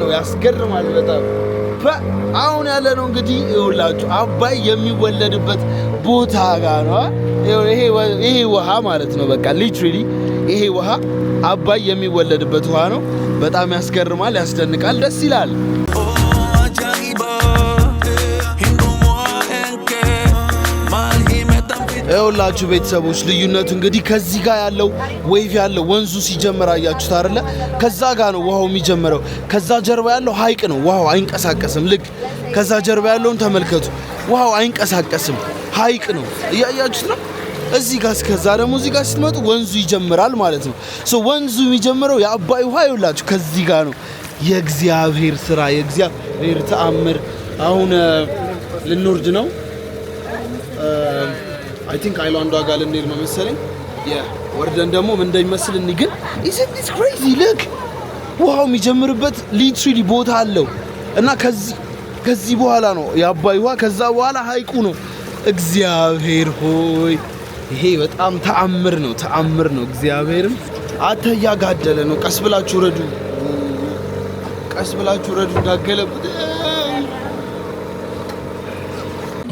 ነው ያስገርማል በጣም። አሁን ያለ ነው እንግዲህ ይኸውላችሁ አባይ የሚወለድበት ቦታ ጋር ነው። ይሄ ውሃ ማለት ነው በቃ ሊትራሊ ይሄ ውሃ አባይ የሚወለድበት ውሃ ነው። በጣም ያስገርማል፣ ያስደንቃል፣ ደስ ይላል። ይኸውላችሁ ቤተሰቦች ልዩነቱ እንግዲህ ከዚህ ጋር ያለው ዌቭ ያለው ወንዙ ሲጀምር አያችሁት አይደለ? ከዛ ጋር ነው ውሃው የሚጀምረው። ከዛ ጀርባ ያለው ሀይቅ ነው። ውሃው አይንቀሳቀስም። ልክ ከዛ ጀርባ ያለውን ተመልከቱ። ውሃው አይንቀሳቀስም፣ ሀይቅ ነው። እያያችሁት ነው። እዚህ ጋር እስከዛ ደግሞ እዚህ ጋር ስትመጡ ወንዙ ይጀምራል ማለት ነው። ሶ ወንዙ የሚጀምረው የአባይ ውሃ ይኸውላችሁ ከዚህ ጋር ነው። የእግዚአብሔር ስራ፣ የእግዚአብሔር ተአምር። አሁን ልንወርድ ነው። I think አይላንዷ ጋር ልንሄድ ነው መሰለኝ። ወርደን ደግሞ ምን እንደሚመስል እንይ። ግን isn't this crazy? look ውሃው የሚጀምርበት ሊትራሊ ቦታ አለው እና ከዚህ በኋላ ነው የአባይ ውሃ፣ ከዛ በኋላ ሀይቁ ነው። እግዚአብሔር ሆይ ይሄ በጣም ተአምር ነው። እግዚአብሔርም አተያጋደለ ነው። ቀስ ብላችሁ ረዱ እንዳገለብጥ።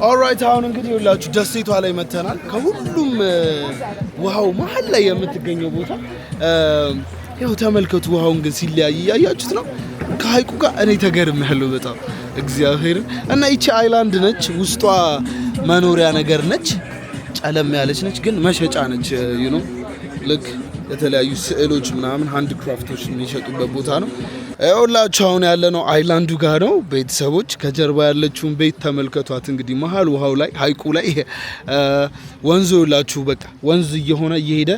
ኦልራይት አሁን እንግዲህ ሁላችሁ ደሴቷ ላይ መተናል። ከሁሉም ውሃው መሀል ላይ የምትገኘው ቦታ ያው ተመልከቱ። ውሃውን ግን ሲለያይ እያያችሁት ነው ከሀይቁ ጋር። እኔ ተገርሜያለሁ በጣም እግዚአብሔርን። እና ይቺ አይላንድ ነች፣ ውስጧ መኖሪያ ነገር ነች፣ ጨለም ያለች ነች፣ ግን መሸጫ ነች። ዩ ኖ ልክ የተለያዩ ስዕሎች ምናምን ሃንድ ክራፍቶች የሚሸጡበት ቦታ ነው። ሁላችሁ አሁን ያለነው አይላንዱ ጋር ነው ቤተሰቦች። ከጀርባ ያለችውን ቤት ተመልከቷት። እንግዲህ መሀል ውሃው ላይ ሀይቁ ላይ ወንዙ ሁላችሁ በቃ ወንዝ እየሄደ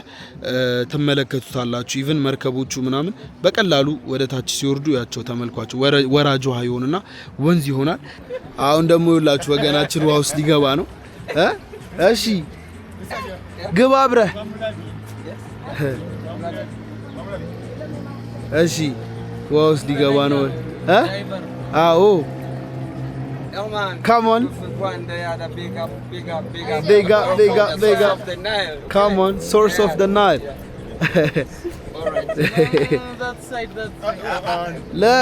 ትመለከቱታላችሁ። ኢቭን መርከቦቹ ምናምን በቀላሉ ወደ ታች ሲወርዱ ያቸው ተመልኳቸው። ወራጅ ውሃ ይሆንና ወንዝ ይሆናል። አሁን ደግሞ ሁላችሁ ወገናችን ውሃ ውስጥ ሊገባ ነው። እሺ ግባ አብረህ። እሺ ውሃ ውስጥ ሊገባ ነው። አዎ Oh man. Come on. One day had a big up. Big up. The Nile. Come on, source of the Nile. Alright. that side. لا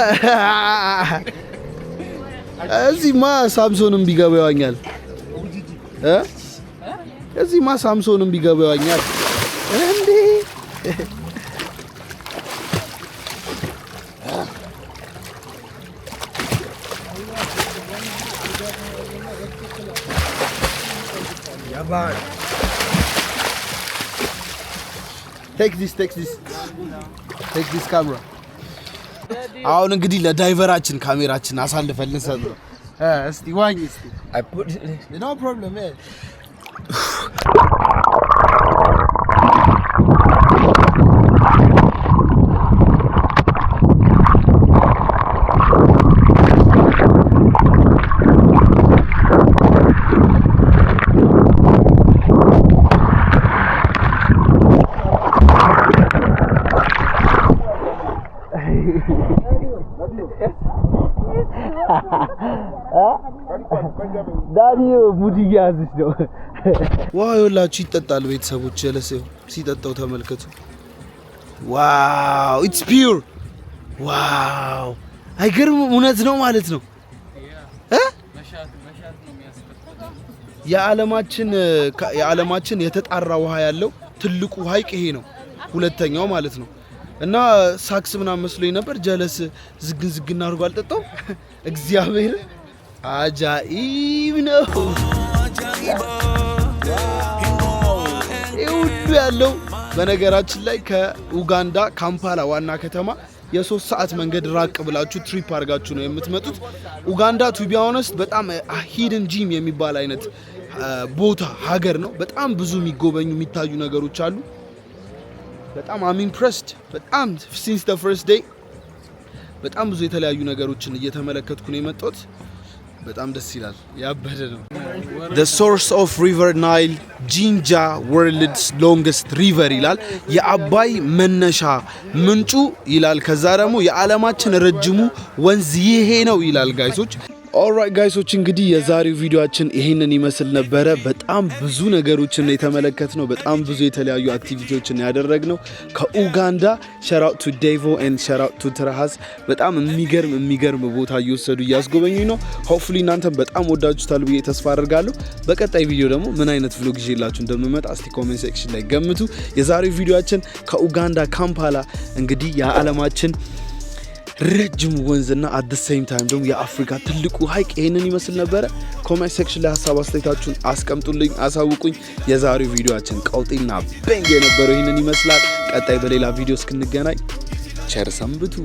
እዚህማ ሳምሶንም ቢገባ ይዋኛል እዚህማ ሳምሶንም ቢገባ ይዋኛል እንዴ Yaban. Take this camera. አሁን እንግዲህ ለዳይቨራችን ካሜራችን አሳልፈን ልንሰጥ ነው እስቲ ዋኝ እስቲ I put it. no problem man ዳዲዮ ሙድ ያዝሽ ነው ዋው ይላችሁ ይጠጣል ቤተሰቦች ለሰው ሲጠጣው ተመልከቱ ዋው ኢትስ ፒውር ዋው አይገርም እውነት ነው ማለት ነው መሻት ነው የሚያስፈልገው የዓለማችን የተጣራ ውሃ ያለው ትልቁ ሀይቅ ይሄ ነው ሁለተኛው ማለት ነው እና ሳክስ ምናምን መስሎኝ ነበር ጀለስ ዝግን አድርጎ አልጠጣው እግዚአብሔር አጃኢብ ነው ይሁሉ ያለው በነገራችን ላይ ከኡጋንዳ ካምፓላ ዋና ከተማ የ3 ሰዓት መንገድ ራቅ ብላችሁ ትሪፕ አድርጋችሁ ነው የምትመጡት ኡጋንዳ ቱ ቢ ኦነስት በጣም ሂድን ጂም የሚባል አይነት ቦታ ሀገር ነው በጣም ብዙ የሚጎበኙ የሚታዩ ነገሮች አሉ በጣም I'm impressed በጣም since the first day በጣም ብዙ የተለያዩ ነገሮችን እየተመለከትኩ ነው የመጣሁት በጣም ደስ ይላል ያበደ ነው The source of river Nile Jinja world's longest river ይላል የአባይ መነሻ ምንጩ ይላል ከዛ ደግሞ የዓለማችን ረጅሙ ወንዝ ይሄ ነው ይላል ጋይሶች ኦልራይት ጋይሶች እንግዲህ የዛሬው ቪዲዮአችን ይሄንን ይመስል ነበረ በጣም ብዙ ነገሮችን የተመለከትነው በጣም ብዙ የተለያዩ አክቲቪቲዎችን ያደረግነው ከኡጋንዳ shout out to Devo and shout out to Trahas በጣም የሚገርም ቦታ እየወሰዱ እያስጎበኙኝ ነው ሆፕፉሊ እናንተም በጣም ወዳችሁታል ብዬ ተስፋ አደርጋለሁ በቀጣይ ቪዲዮ ደግሞ ምን አይነት vlog ይዤላችሁ እንደምመጣ እስቲ ኮሜንት ሴክሽን ላይ ገምቱ የዛሬው ቪዲዮአችን ከኡጋንዳ ካምፓላ እንግዲህ የዓለማችን ረጅም ወንዝና at the same time ደግሞ የአፍሪካ ትልቁ ሀይቅ ይሄንን ይመስል ነበር ኮሜንት ሴክሽን ላይ ሐሳብ አስተያየታችሁን አስቀምጡልኝ አሳውቁኝ የዛሬው ቪዲዮአችን ቀውጢና በንግ የነበረው ይሄንን ይመስላል ቀጣይ በሌላ ቪዲዮ እስክንገናኝ ቸር ሰንብቱ